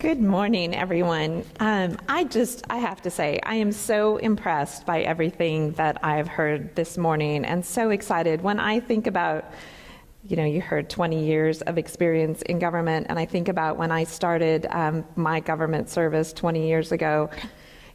Good morning, everyone. I have to say, I am so impressed by everything that I've heard this morning and so excited. When I think about, you heard 20 years of experience in government, and I think about when I started my government service 20 years ago,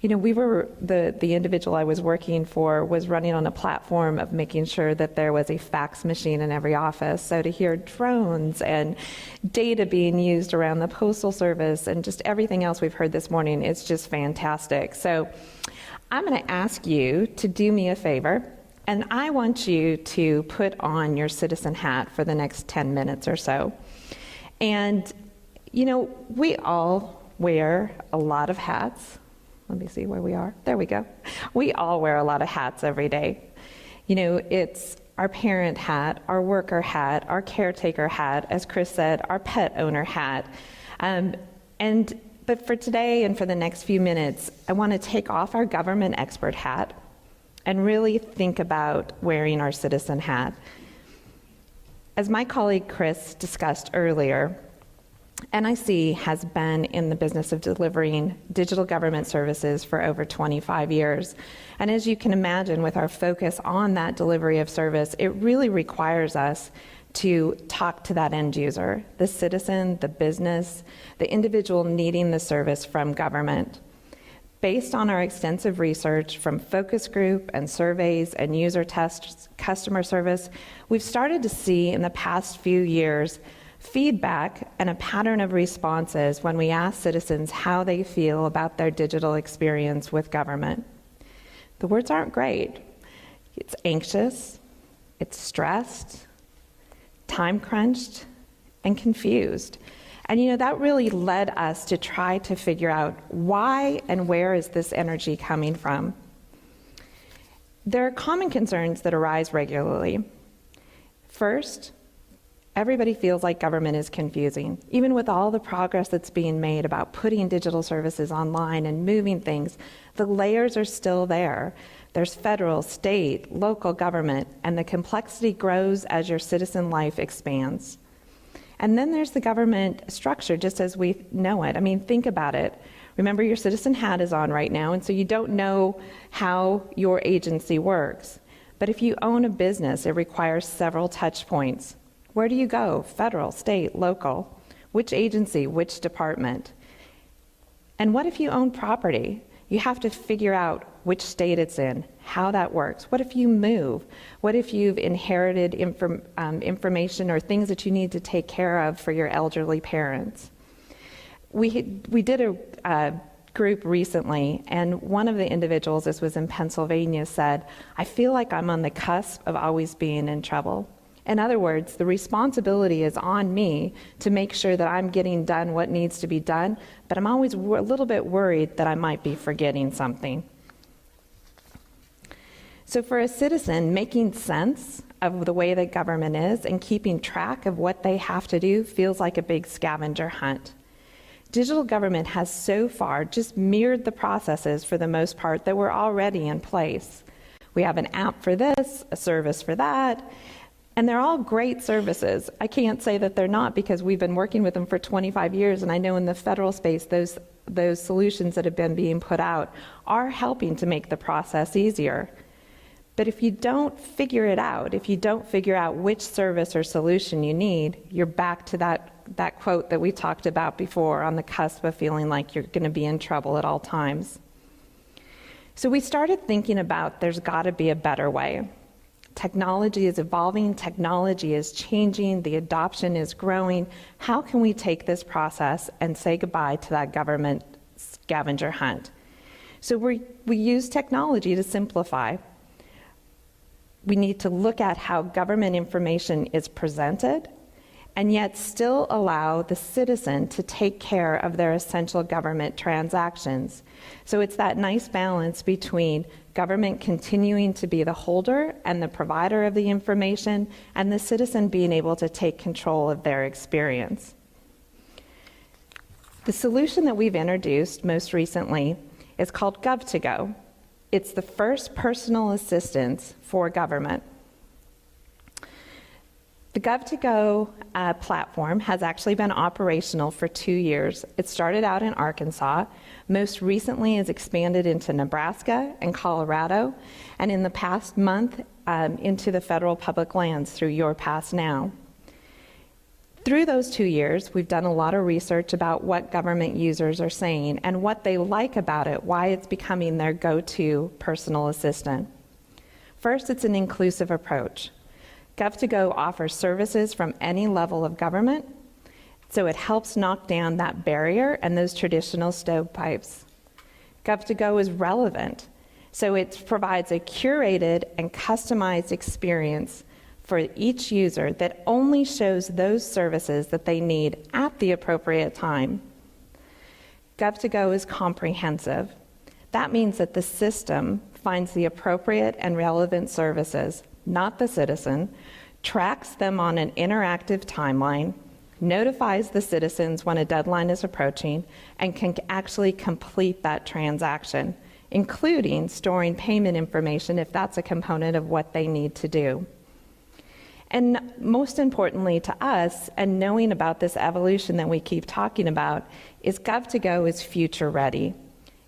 we were, the individual I was working for was running on a platform of making sure that there was a fax machine in every office. So to hear drones and data being used around the Postal Service and just everything else we've heard this morning, it's just fantastic. So I'm going to ask you to do me a favor, and I want you to put on your citizen hat for the next 10 minutes or so. And, we all wear a lot of hats. Let me see where we are. There we go. We all wear a lot of hats every day. It's our parent hat, our worker hat, our caretaker hat, as Chris said, our pet owner hat. But for today and for the next few minutes, I want to take off our government expert hat and really think about wearing our citizen hat. As my colleague Chris discussed earlier, NIC has been in the business of delivering digital government services for over 25 years. And as you can imagine, with our focus on that delivery of service, it really requires us to talk to that end user, the citizen, the business, the individual needing the service from government. Based on our extensive research from focus group and surveys and user tests, customer service, we've started to see in the past few years feedback and a pattern of responses when we ask citizens how they feel about their digital experience with government. The words aren't great. It's anxious, it's stressed, time crunched, and confused. And that really led us to try to figure out why and where is this energy coming from. There are common concerns that arise regularly. First, everybody feels like government is confusing. Even with all the progress that's being made about putting digital services online and moving things, the layers are still there. There's federal, state, local government, and the complexity grows as your citizen life expands. And then there's the government structure, just as we know it. I mean, think about it. Remember, your citizen hat is on right now, and so you don't know how your agency works. But if you own a business, it requires several touch points. Where do you go? Federal, state, local? Which agency, which department? And what if you own property? You have to figure out which state it's in, how that works. What if you move? What if you've inherited information or things that you need to take care of for your elderly parents? We did a group recently, and one of the individuals, this was in Pennsylvania, said, "I feel like I'm on the cusp of always being in trouble." In other words, the responsibility is on me to make sure that I'm getting done what needs to be done, but I'm always a little bit worried that I might be forgetting something. So for a citizen, making sense of the way that government is and keeping track of what they have to do feels like a big scavenger hunt. Digital government has so far just mirrored the processes for the most part that were already in place. We have an app for this, a service for that, and they're all great services. I can't say that they're not because we've been working with them for 25 years, and I know in the federal space those solutions that have been being put out are helping to make the process easier. But if you don't figure it out, if you don't figure out which service or solution you need, you're back to that quote that we talked about before, on the cusp of feeling like you're going to be in trouble at all times. So we started thinking about there's got to be a better way. Technology is evolving, technology is changing, the adoption is growing. How can we take this process and say goodbye to that government scavenger hunt? So we use technology to simplify. We need to look at how government information is presented and yet still allow the citizen to take care of their essential government transactions. So it's that nice balance between government continuing to be the holder and the provider of the information, and the citizen being able to take control of their experience. The solution that we've introduced most recently is called Gov2Go. It's the first personal assistance for government. The Gov2Go platform has actually been operational for 2 years. It started out in Arkansas, most recently has expanded into Nebraska and Colorado, and in the past month into the federal public lands through Your Pass Now. Through those 2 years, we've done a lot of research about what government users are saying and what they like about it, why it's becoming their go-to personal assistant. First, it's an inclusive approach. Gov2Go offers services from any level of government, so it helps knock down that barrier and those traditional stovepipes. Gov2Go is relevant, so it provides a curated and customized experience for each user that only shows those services that they need at the appropriate time. Gov2Go is comprehensive. That means that the system finds the appropriate and relevant services, not the citizen, tracks them on an interactive timeline, notifies the citizens when a deadline is approaching, and can actually complete that transaction, including storing payment information if that's a component of what they need to do. And most importantly to us, and knowing about this evolution that we keep talking about, is Gov2Go is future ready.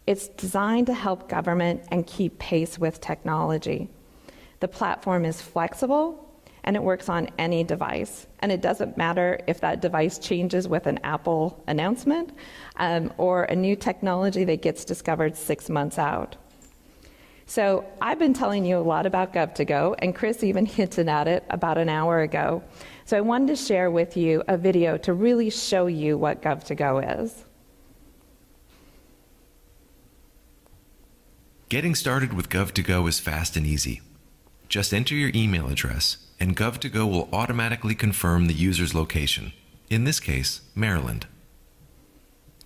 It's designed to help government and keep pace with technology. The platform is flexible and it works on any device. And it doesn't matter if that device changes with an Apple announcement or a new technology that gets discovered 6 months out. So I've been telling you a lot about Gov2Go, and Chris even hinted at it about an hour ago. So I wanted to share with you a video to really show you what Gov2Go is. Getting started with Gov2Go is fast and easy. Just enter your email address, and Gov2Go will automatically confirm the user's location, in this case, Maryland.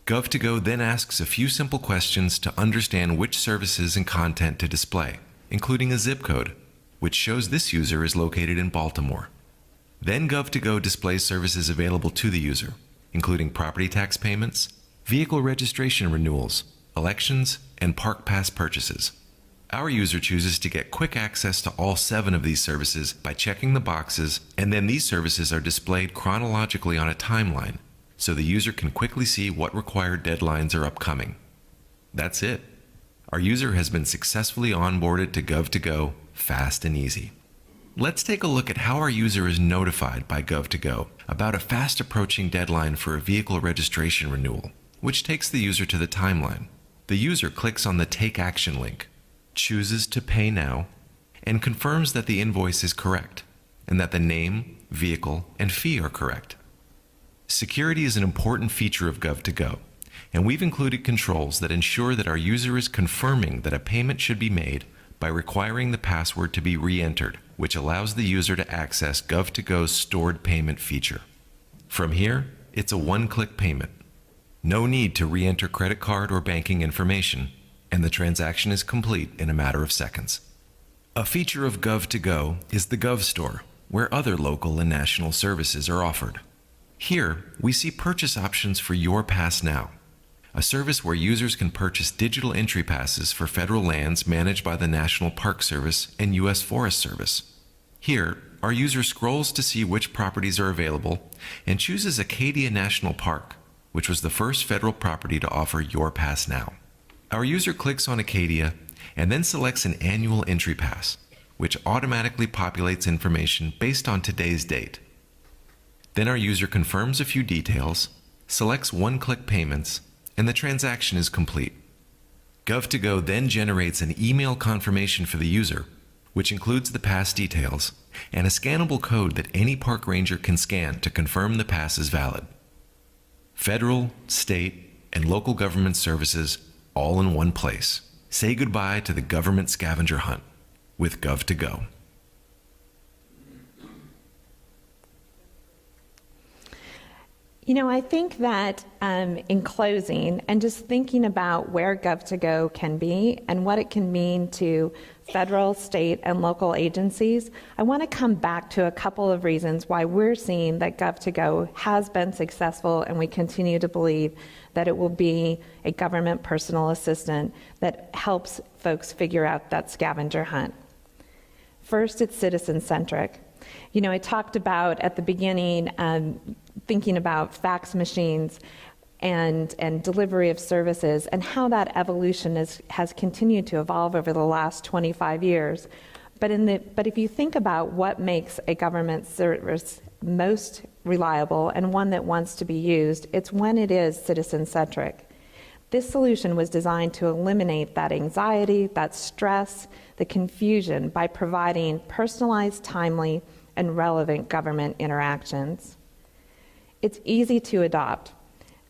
Gov2Go then asks a few simple questions to understand which services and content to display, including a zip code, which shows this user is located in Baltimore. Then Gov2Go displays services available to the user, including property tax payments, vehicle registration renewals, elections, and park pass purchases. Our user chooses to get quick access to all 7 of these services by checking the boxes, and then these services are displayed chronologically on a timeline, so the user can quickly see what required deadlines are upcoming. That's it. Our user has been successfully onboarded to Gov2Go fast and easy. Let's take a look at how our user is notified by Gov2Go about a fast approaching deadline for a vehicle registration renewal, which takes the user to the timeline. The user clicks on the Take Action link, chooses to pay now, and confirms that the invoice is correct, and that the name, vehicle, and fee are correct. Security is an important feature of Gov2Go, and we've included controls that ensure that our user is confirming that a payment should be made by requiring the password to be re-entered, which allows the user to access Gov2Go's stored payment feature. From here, it's a one-click payment. No need to re-enter credit card or banking information, and the transaction is complete in a matter of seconds. A feature of Gov2Go is the Gov Store, where other local and national services are offered. Here, we see purchase options for Your Pass Now, a service where users can purchase digital entry passes for federal lands managed by the National Park Service and U.S. Forest Service. Here, our user scrolls to see which properties are available and chooses Acadia National Park, which was the first federal property to offer Your Pass Now. Our user clicks on Acadia and then selects an annual entry pass, which automatically populates information based on today's date. Then our user confirms a few details, selects one-click payments, and the transaction is complete. Gov2Go then generates an email confirmation for the user, which includes the pass details and a scannable code that any park ranger can scan to confirm the pass is valid. Federal, state, and local government services all in one place. Say goodbye to the government scavenger hunt with Gov2Go. You know, I think that in closing, and just thinking about where Gov2Go can be and what it can mean to federal, state, and local agencies, I want to come back to a couple of reasons why we're seeing that Gov2Go has been successful, and we continue to believe that it will be a government personal assistant that helps folks figure out that scavenger hunt. First, it's citizen-centric. You know, I talked about at the beginning thinking about fax machines and delivery of services and how that evolution has continued to evolve over the last 25 years. But if you think about what makes a government service most reliable and one that wants to be used, it's when it is citizen-centric. This solution was designed to eliminate that anxiety, that stress, the confusion by providing personalized, timely, and relevant government interactions. It's easy to adopt.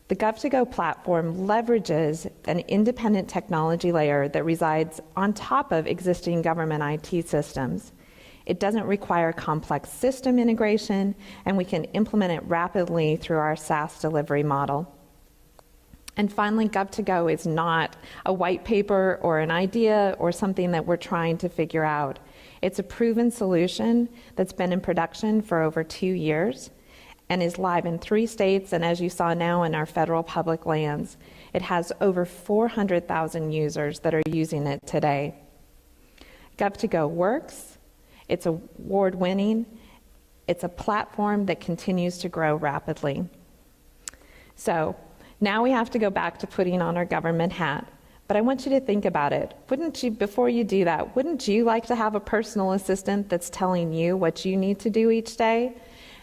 The Gov2Go platform leverages an independent technology layer that resides on top of existing government IT systems. It doesn't require complex system integration, and we can implement it rapidly through our SaaS delivery model. And finally, Gov2Go is not a white paper or an idea or something that we're trying to figure out. It's a proven solution that's been in production for over 2 years and is live in 3 states, and as you saw now, in our federal public lands. It has over 400,000 users that are using it today. Gov2Go works. It's award-winning. It's a platform that continues to grow rapidly. So now we have to go back to putting on our government hat. But I want you to think about it. Wouldn't you, before you do that, wouldn't you like to have a personal assistant that's telling you what you need to do each day?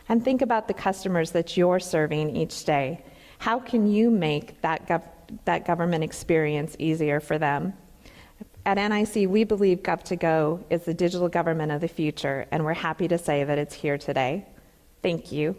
And think about the customers that you're serving each day. How can you make that government experience easier for them? At NIC, we believe Gov2Go is the digital government of the future, and we're happy to say that it's here today. Thank you.